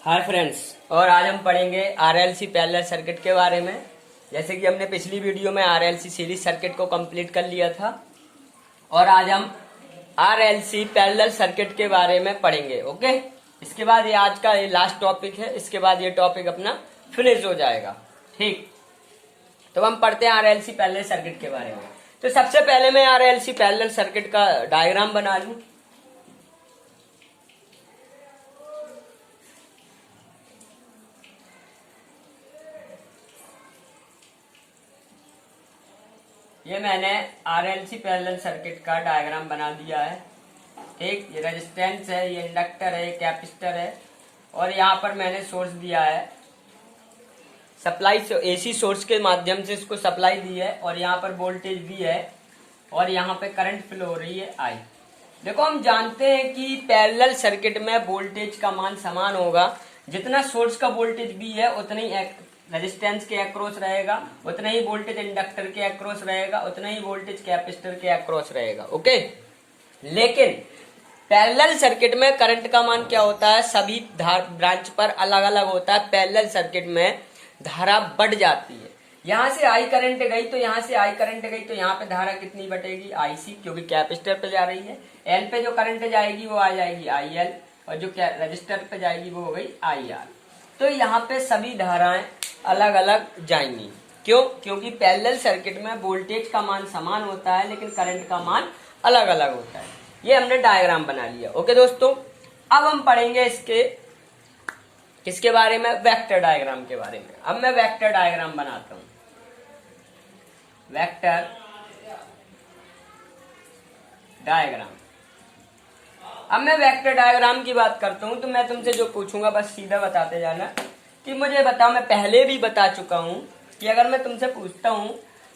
Hi friends, और आज हम पढ़ेंगे आरएलसी पैरेलल सर्किट के बारे में। जैसे कि हमने पिछली वीडियो में आरएलसी सीरीज सर्किट को कंप्लीट कर लिया था, और आज हम आरएलसी पैरेलल सर्किट के बारे में पढ़ेंगे। ओके, इसके बाद ये आज का ये लास्ट टॉपिक है। इसके बाद ये टॉपिक अपना फिनिश हो जाएगा। ठीक, तो हम पढ़ते हैं आरएलसी पैरेलल सर्किट के बारे में। तो सबसे पहले मैं आरएलसी पैरेलल सर्किट का डायग्राम बना लूं। ये मैंने आरएलसी पैरेलल सर्किट का डायग्राम बना दिया है। ठीक, ये रेजिस्टेंस है, ये इंडक्टर है, ये कैपेसिटर है, और यहाँ पर मैंने सोर्स दिया है, सप्लाई एसी सोर्स के माध्यम से इसको सप्लाई दी है, और यहाँ पर वोल्टेज भी है, और यहाँ पे करंट फ्लो हो रही है आई। देखो, हम जानते हैं कि पैरेलल सर्किट में वोल्टेज का मान समान होगा। जितना सोर्स का वोल्टेज भी है उतना ही रेजिस्टेंस के अक्रॉस रहेगा, उतना ही वोल्टेज इंडक्टर के अक्रॉस रहेगा, उतना ही वोल्टेज कैपेसिटर के अक्रॉस रहेगा। ओके, लेकिन पैरेलल सर्किट में करंट का मान क्या होता है, सभी ब्रांच पर अलग अलग होता है। पैरेलल सर्किट में धारा बढ़ जाती है। यहां से आई करंट गई तो यहाँ से आई करंट गई तो यहाँ पे धारा कितनी बटेगी, आईसी, क्योंकि कैपेसिटर पे जा रही है। एल पे जो करंट जाएगी वो आ जाएगी आईएल, और जो रजिस्टर पे जाएगी वो हो गई आईआर। तो यहाँ पे सभी धाराएं अलग अलग जाएंगी। क्यों? क्योंकि पैरेलल सर्किट में वोल्टेज का मान समान होता है लेकिन करंट का मान अलग अलग होता है। ये हमने डायग्राम बना लिया। ओके दोस्तों, अब हम पढ़ेंगे किसके बारे में, वेक्टर डायग्राम के बारे में। अब मैं वेक्टर डायग्राम बनाता हूं। Vector diagram. अब मैं वेक्टर डायग्राम की बात करता हूं तो मैं तुमसे जो पूछूंगा बस सीधा बताते जाना कि मुझे बताओ। मैं पहले भी बता चुका हूं कि अगर मैं तुमसे पूछता हूं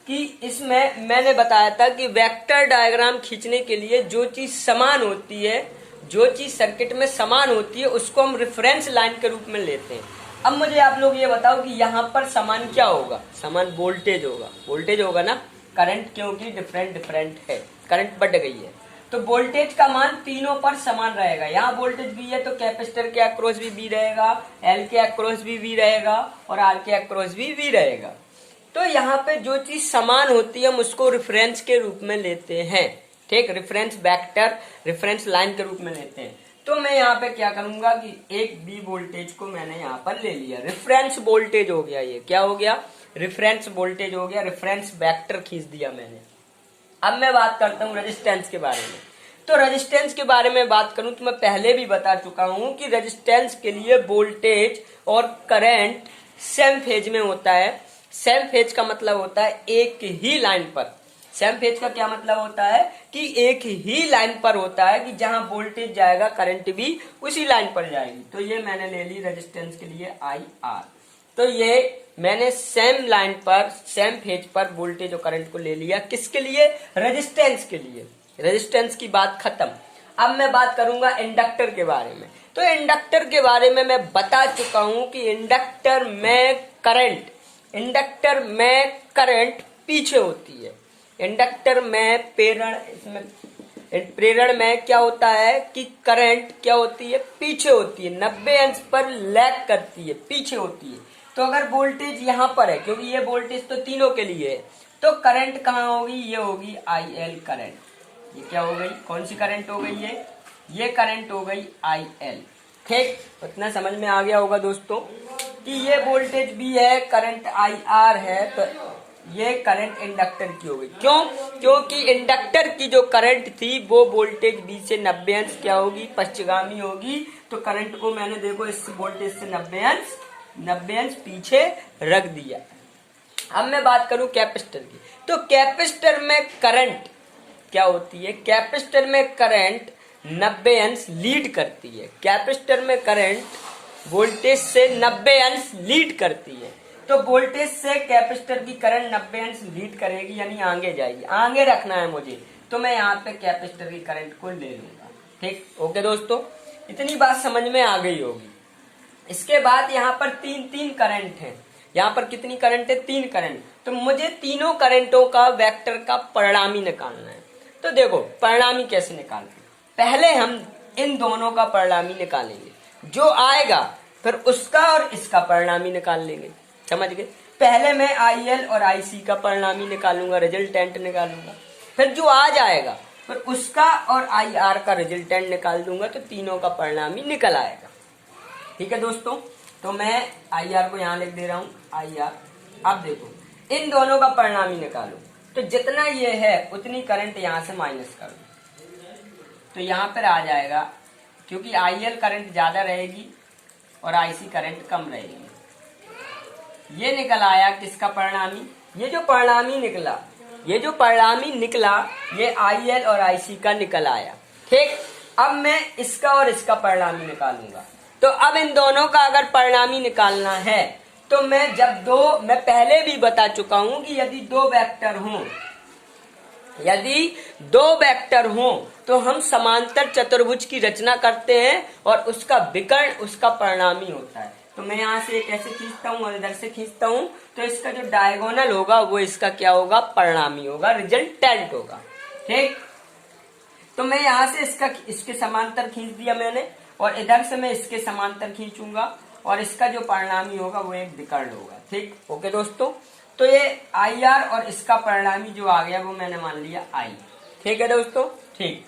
कि इसमें मैंने बताया था कि वेक्टर डायग्राम खींचने के लिए जो चीज समान होती है, जो चीज सर्किट में समान होती है, उसको हम रेफरेंस लाइन के रूप में लेते हैं। अब मुझे आप लोग ये बताओ कि यहाँ पर समान क्या होगा, समान वोल्टेज होगा। वोल्टेज होगा ना, करंट क्योंकि डिफरेंट है, करंट बढ़ गई है तो वोल्टेज का मान तीनों पर समान रहेगा। यहाँ वोल्टेज भी है तो कैपेसिटर के अक्रॉस भी वी रहेगा, एल के अक्रॉस भी वी रहेगा, और आर के अक्रॉस भी वी रहेगा। तो यहाँ पे जो चीज समान होती है हम उसको रेफरेंस के रूप में लेते हैं। ठीक, रेफरेंस वेक्टर, रेफरेंस लाइन के रूप में लेते हैं। तो मैं यहाँ पे क्या करूंगा कि एक बी वोल्टेज को मैंने यहाँ पर ले लिया, रेफरेंस वोल्टेज हो गया। ये क्या हो गया, रेफरेंस वोल्टेज हो गया, रेफरेंस वेक्टर खींच दिया मैंने। अब मैं बात करता हूँ रेजिस्टेंस के बारे में। तो रेजिस्टेंस के बारे में बात करूं तो मैं पहले भी बता चुका हूं कि रेजिस्टेंस के लिए वोल्टेज और करंट सेम फेज में होता है। सेम फेज का मतलब होता है एक ही लाइन पर। सेम फेज का क्या मतलब होता है कि एक ही लाइन पर होता है, कि जहां वोल्टेज जाएगा करंट भी उसी लाइन पर जाएगी। तो ये मैंने ले ली रेजिस्टेंस के लिए आई आर। तो ये मैंने सेम लाइन पर, सेम फेज पर वोल्टेज और करंट को ले लिया। किसके लिए, रेजिस्टेंस के लिए। रेजिस्टेंस की बात खत्म। अब मैं बात करूंगा इंडक्टर के बारे में। तो इंडक्टर के बारे में मैं बता चुका हूं कि इंडक्टर में करंट पीछे होती है। इंडक्टर में प्रेरण में क्या होता है कि करंट क्या होती है, पीछे होती है, 90 अंश पर लैग करती है, पीछे होती है। तो अगर वोल्टेज यहाँ पर है, क्योंकि ये वोल्टेज तो तीनों के लिए है, तो करंट कहाँ होगी, ये होगी आई एल करंट। ये क्या हो गई, कौन सी करंट हो गई, ये करंट हो गई आई एल। ठीक, उतना समझ में आ गया होगा दोस्तों कि ये वोल्टेज भी है, करंट आई आर है, तो ये करंट इंडक्टर की हो गई। क्यों? क्योंकि इंडक्टर की जो करंट थी वो वोल्टेज बी से 90 अंश क्या होगी, पश्चगामी होगी। तो करंट को मैंने देखो इस वोल्टेज से 90 अंश पीछे रख दिया। अब मैं बात करूं कैपेसिटर की। तो कैपेसिटर में करंट क्या होती है, कैपेसिटर में करंट 90 अंश लीड करती है। कैपेसिटर में करंट वोल्टेज से 90 अंश लीड करती है। तो वोल्टेज से कैपेसिटर की करंट 90 अंश लीड करेगी, यानी आगे जाएगी। आगे रखना है मुझे, तो मैं यहाँ पे कैपेसिटर की करंट को ले लूंगा। ठीक, ओके दोस्तों, इतनी बात समझ में आ गई होगी। इसके बाद यहाँ पर तीन करंट है। यहाँ पर कितनी करंट है, 3 करंट। तो मुझे तीनों करंटों का वेक्टर का परिणामी निकालना है। तो देखो परिणामी कैसे निकालते हैं, पहले हम इन दोनों का परिणामी निकालेंगे। जो आएगा फिर उसका और इसका परिणामी निकाल लेंगे। समझ गए? पहले मैं IL और IC का परिणामी निकालूंगा, रिजल्टेंट निकालूंगा, फिर जो आ जाएगा फिर उसका और IR का रिजल्टेंट निकाल दूंगा, तो तीनों का परिणामी निकल आएगा। ठीक है दोस्तों, तो मैं IR को यहाँ लिख दे रहा हूँ, IR। अब देखो इन दोनों का परिणामी निकालो, तो जितना ये है उतनी करंट यहाँ से माइनस कर दो, तो यहाँ पर आ जाएगा, क्योंकि IL करंट ज्यादा रहेगी और IC करंट कम रहेगी। ये निकल आया किसका परिणामी? ये जो परिणामी निकला, ये IL और IC का निकल आया। ठीक, अब मैं इसका और इसका परिणामी निकालूंगा। तो अब इन दोनों का अगर परिणामी निकालना है तो मैं पहले भी बता चुका हूं कि यदि दो वेक्टर हों तो हम समांतर चतुर्भुज की रचना करते हैं और उसका विकर्ण उसका परिणामी होता है। तो मैं यहाँ से एक ऐसे खींचता हूँ और इधर से खींचता हूँ, तो इसका जो डायगोनल होगा वो इसका क्या होगा? परिणामी होगा, रिजल्टेंट होगा। ठीक, तो मैं यहाँ से इसके समांतर खींच दिया मैंने, और इधर से मैं इसके समांतर खींचूंगा और इसका जो परिणामी होगा वो एक विकर्ण होगा। ठीक, ओके दोस्तों, तो ये IR और इसका परिणामी जो आ गया वो मैंने मान लिया I। ठीक है दोस्तों, ठीक,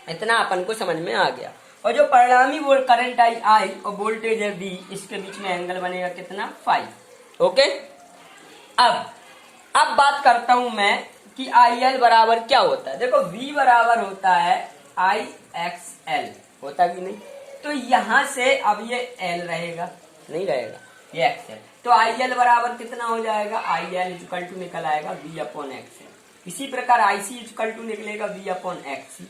इतना अपन को समझ में आ गया। और जो परिणामी वो करंट I और वोल्टेज है V, इसके बीच में एंगल बनेगा कितना? फाई। ओके, अब बात करता हूं मैं कि IL बराबर क्या होता है। देखो V बराबर होता है IXL, होता कि नहीं? तो यहां से अब ये L रहेगा, नहीं रहेगा, ये XL, तो IL बराबर कितना हो जाएगा? IL इक्वल टू निकल आएगा V अपॉन XL। इसी प्रकार IC इक्वल टू निकलेगा V अपॉन XC।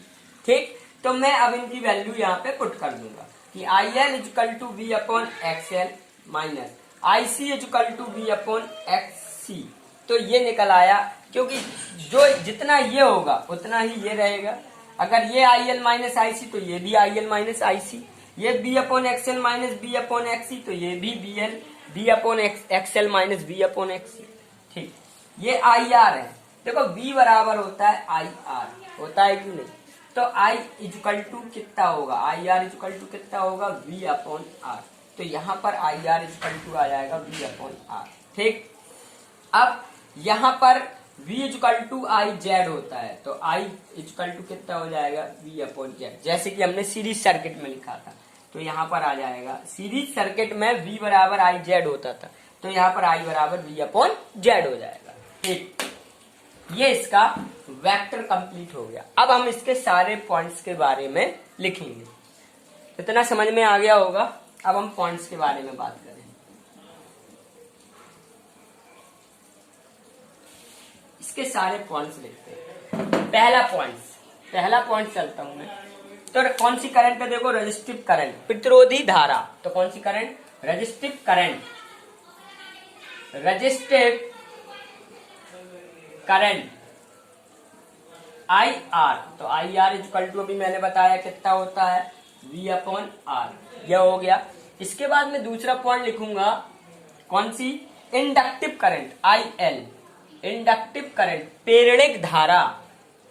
ठीक, तो मैं अब इनकी वैल्यू यहाँ पे पुट कर दूंगा कि IL equal to V upon XL minus IC equal to V upon XC। तो ये निकल आया, क्योंकि जो जितना ये होगा उतना ही ये रहेगा। अगर ये IL माइनस IC तो ये भी IL माइनस IC, ये B upon XL minus B upon XC तो ये भी B upon XL minus B upon XC। ठीक, ये IR है। देखो V बराबर होता है IR, होता है कि नहीं? तो I इक्वल टू कितना होगा? IR इक्वल टू कितना होगा? V upon R। तो यहाँ पर IR इक्वल टू आ जाएगा V अपॉन R। ठीक, अब यहाँ पर V इक्वल टू IZ होता है, तो I इक्वल टू कितना हो जाएगा? V अपॉन Z, जैसे कि हमने सीरीज सर्किट में लिखा था। तो यहाँ पर आ जाएगा, सीरीज सर्किट में V बराबर IZ होता था, तो यहाँ पर I बराबर V अपॉन Z हो जाएगा। ठीक, ये इसका वेक्टर कंप्लीट हो गया। अब हम इसके सारे पॉइंट्स के बारे में लिखेंगे। इतना समझ में आ गया होगा। अब हम पॉइंट्स के बारे में बात करें। इसके सारे पॉइंट्स लिखते हैं। पहला पॉइंट चलता हूं मैं। तो कौन सी करंट पे? देखो रेजिस्टिव करंट, प्रतिरोधी धारा। तो कौन सी करंट? Resistive current, IR। तो IR इक्वल टू अभी मैंने बताया कितना होता है? V upon R। यह हो गया। इसके बाद मैं दूसरा पॉइंट लिखूंगा, कौन सी? Inductive current, IL। Inductive current, प्रेरक धारा,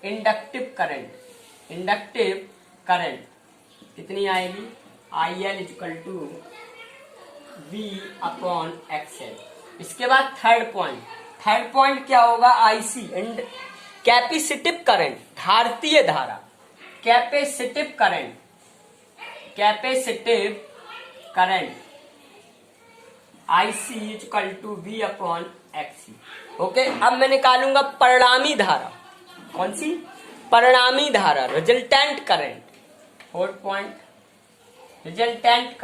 इंडक्टिव करंट कितनी आएगी? IL equal to V upon XL। इसके बाद थर्ड पॉइंट क्या होगा? IC, कैपेसिटिव करंट, धारतीय धारा, capacitive current IC equal to V upon XC। Okay, अब मैं निकालूंगा परिणामी धारा। कौन सी? परिणामी धारा, resultant current. Fourth point, resultant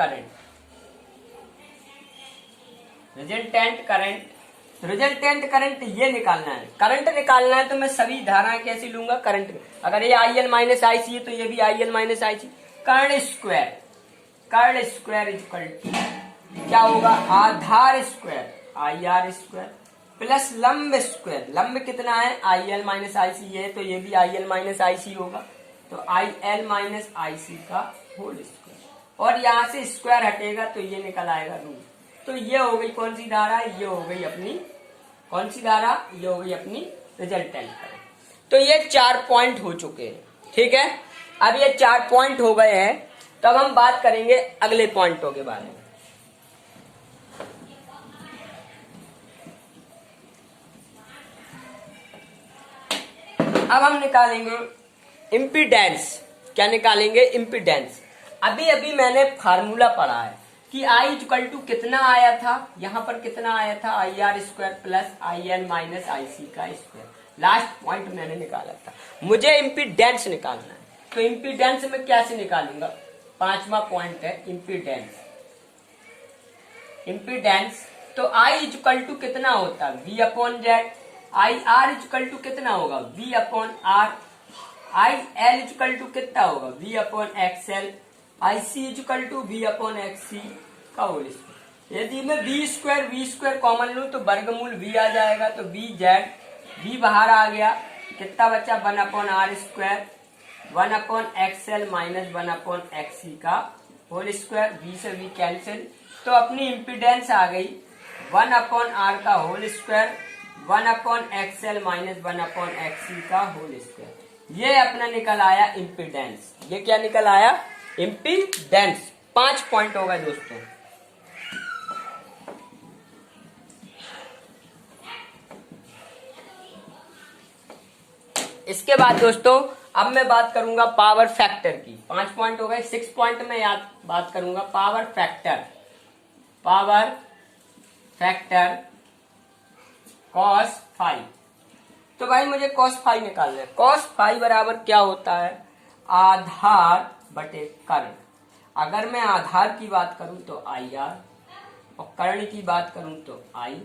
current ये निकालना है। करंट निकालना है तो मैं सभी धाराएं कैसे लूंगा? करंट। अगर ये IL माइनस IC है तो ये भी IL माइनस IC। कर्ण स्क्वायर इक्वल टू क्या होगा? आधार स्क्वायर, IR स्क्वायर, प्लस लंब स्क्वायर। लंब कितना है? IL माइनस IC है, तो ये भी IL माइनस IC होगा, तो IL माइनस IC का होल स्क्वायर। और यहाँ से स्क्वायर हटेगा तो ये निकल आएगा रूट। तो ये हो गई कौन सी धारा? ये हो गई अपनी कौन सी धारा? ये हो गई अपनी रिजल्टेंट करंट। तो ये 4 पॉइंट हो चुके हैं। ठीक है, अब ये 4 पॉइंट हो गए हैं, तब हम बात करेंगे अगले पॉइंटों के बारे में। अब हम निकालेंगे इम्पीडेंस। क्या निकालेंगे? इम्पीडेंस। अभी अभी मैंने फार्मूला पढ़ा है कि आई इक्वल टू कितना आया था, यहां पर कितना आया था, I R square plus I N minus I C का स्क्वायर। लास्ट पॉइंट मैंने निकाला था। मुझे इम्पीडेंस निकालना है, तो इम्पीडेंस में कैसे निकालूंगा? पांचवा पॉइंट है इम्पीडेंस। इम्पीडेंस तो आई इक्वल टू कितना होता है? V upon Z. I R equal to कितना होगा? V upon R. I L equal to कितना होगा? V upon X L. I C equal to V upon X C का होल स्क्वायर। यदि मैं वी स्क्वायर कॉमन लूं तो वर्गमूल वी आ जाएगा, तो वी जेड, वी बाहर आ गया, कितना बचा? 1 upon R square, 1 upon X L minus 1 upon X C का होल स्क्वायर। वी से वी कैंसिल, तो अपनी इम्पीडेंस आ गई 1 अपॉन आर का whole square, 1 upon X L minus 1 upon X C का होल स्क्वायर। ये अपना निकल आया इम्पीडेंस। ये क्या निकल आया? इम्पीडेंस। 5 पॉइंट हो गए दोस्तों। इसके बाद दोस्तों अब मैं बात करूंगा पावर फैक्टर की। 5 पॉइंट हो गए। 6 पॉइंट में बात करूंगा power factor. Power factor cos five. तो भाई मुझे cos फाइव निकालना है। cos फाइव बराबर क्या होता है? आधार बटे कर्ण। अगर मैं आधार की बात करूं तो आई आर, और कर्ण की बात करूं तो I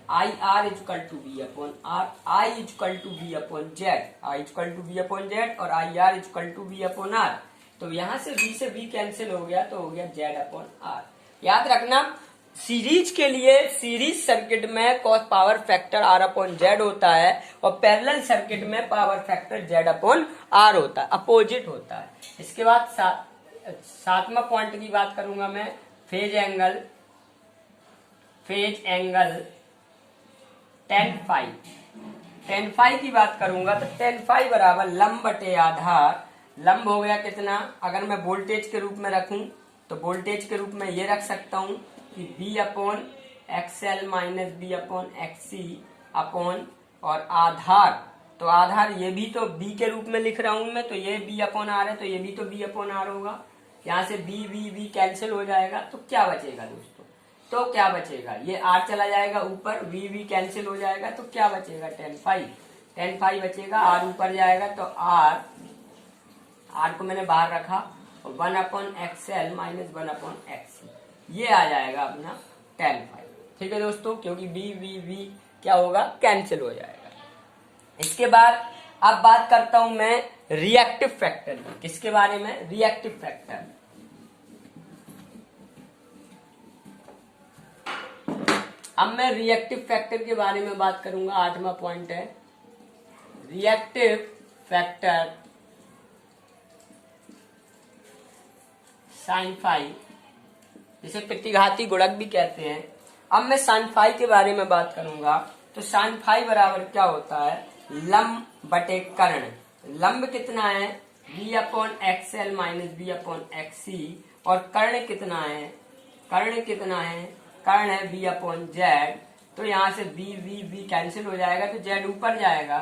R equal to V upon R, I equal to V upon Z, I equal to V upon Z और I R equal to V upon R. तो यहां से वी कैंसिल हो गया, तो हो गया जेड अपॉन आर। याद रखना सीरीज के लिए, सीरीज सर्किट में cos power factor R upon Z होता है, और पैरेलल सर्किट में power factor Z upon R होता है, अपोजिट होता है। इसके बाद सातवां पॉइंट की बात करूंगा मैं, फेज एंगल tan फाई की बात करूंगा तो tan फाई बराबर लंब बटे आधार। लंब हो गया कितना? अगर मैं वोल्टेज के रूप में रखूं तो वोल्टेज के रूप में ये रख सकता हूं कि B upon X L minus B upon X C upon, और आधार, तो आधार ये भी तो बी के रूप में लिख रहा हूं मैं, तो ये बी अपॉन आर है, तो ये भी तो बी अपॉन आर होगा। यहाँ से बी कैंसिल हो जाएगा, तो क्या बचेगा दोस्तों? तो क्या बचेगा? ये आर चला जाएगा ऊपर, वी कैंसिल हो जाएगा, तो क्या बचेगा? tan फाइव बचेगा। आर ऊपर जाएगा तो आर को मैंने बाहर रखा, और 1 upon X L minus 1 upon X, ये आ जाएगा अपना tan फाइव। ठीक है दोस्तों, क्योंकि वी क्या होगा? कैंसिल हो जाएगा। इसके बाद अब बात करता हूं मैं रिएक्टिव फैक्टर की। किसके बारे में? Reactive factor. अब मैं रिएक्टिव फैक्टर के बारे में बात करूंगा। 8वां पॉइंट है रिएक्टिव फैक्टर साइन फाई, जिसे प्रतिघाती गुणक भी कहते हैं। अब मैं साइन फाई के बारे में बात करूंगा, तो साइन फाई बराबर क्या होता है? लंब बटे कर्ण। लंब कितना है? B upon X L minus B upon X C, और कर्ण कितना है? कर्ण है बी अपॉन जेड। तो यहाँ से बी कैंसिल हो जाएगा, तो जेड ऊपर जाएगा,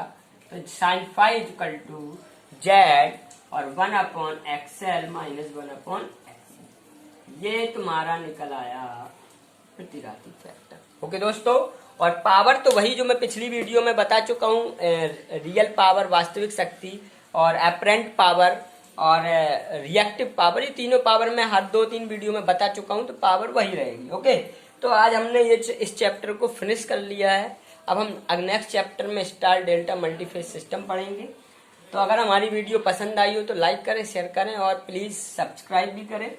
तो sine five equal to Z और 1 upon X L minus 1 upon X. ये तुम्हारा निकल आया प्रतिघाती फैक्टर। ओके दोस्तों, और पावर तो वही जो मैं पिछली वीडियो में बता चुका हूँ, रियल पावर वास्तविक शक्ति, और एपरेंट पावर, और रिएक्टिव पावर, ये तीनों पावर मैं हर 2-3 वीडियो में बता चुका हूं, तो पावर वही रहेगी। ओके, तो आज हमने ये इस चैप्टर को फिनिश कर लिया है। अब हम नेक्स्ट चैप्टर में स्टार डेल्टा मल्टीफेज सिस्टम पढ़ेंगे। तो अगर हमारी वीडियो पसंद आई हो तो लाइक करें, शेयर करें, और प्लीज सब्सक्राइब भी करें,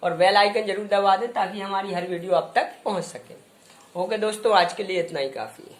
और बेल आइकन जरूर दबा दें ताकि हमारी हर वीडियो आप तक पहुंच सके। ओके दोस्तों, आज के लिए इतना ही काफी है।